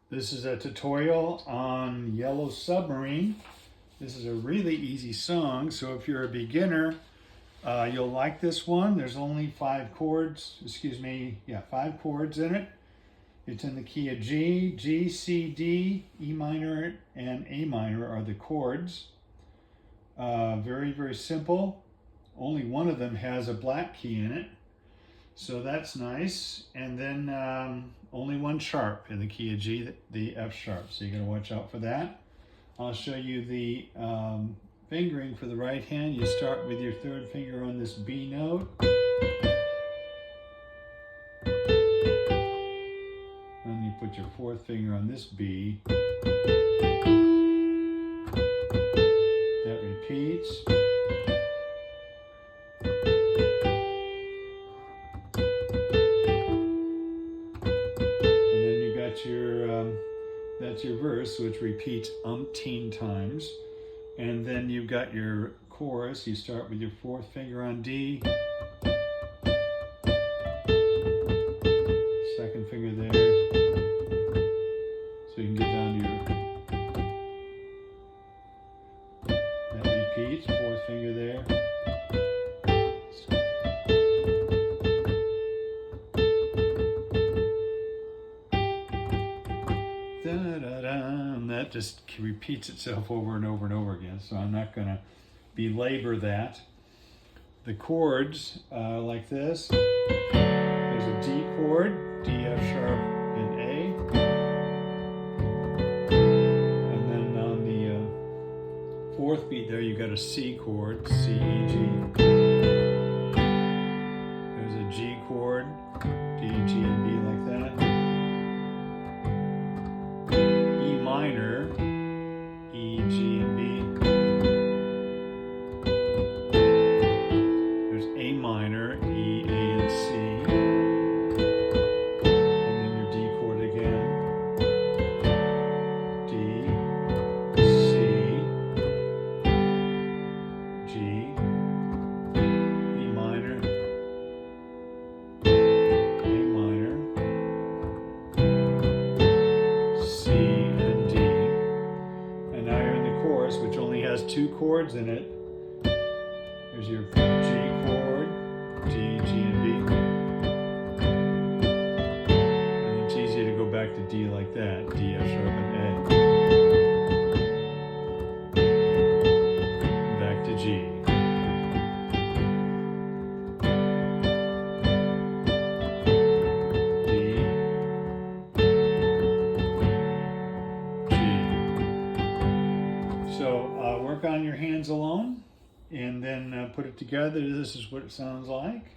This is a tutorial on Yellow Submarine. This is a really easy song, so if you're a beginner, you'll like this one. There's only 5 chords in it. It's in the key of G, G, C, D, E minor, and A minor are the chords. Very, very simple. Only one of them has a black key in it, so that's nice. And then only one sharp in the key of G, the F sharp, so you gotta watch out for that. I'll show you the fingering for the right hand. You start with your 3rd finger on this B note. Then you put your 4th finger on this B. That repeats. And then you got your, that's your verse, which repeats umpteen times. And then you've got your chorus. You start with your 4th finger on D. 2nd finger there. So you can get down to your, that repeats, 4th finger there. And that just repeats itself over and over and over again, so I'm not going to belabor that. The chords like this. There's a D chord, D, F sharp, and A. And then on the 4th beat there, you got a C chord, C, E, G. There's a G chord, D, G, and B like that. E minor, E, G, and B. There's A minor, E, A, and C. And then your D chord again. D, C, G, E minor, A minor, C, and D. And now you're in the chorus, which only has 2 chords in it. There's your G chord, D, G, and B. And it's easy to go back to D like that, D, F sharp, and A. And back to G. D, G. So work on your hands alone, and then put it together. This is what it sounds like.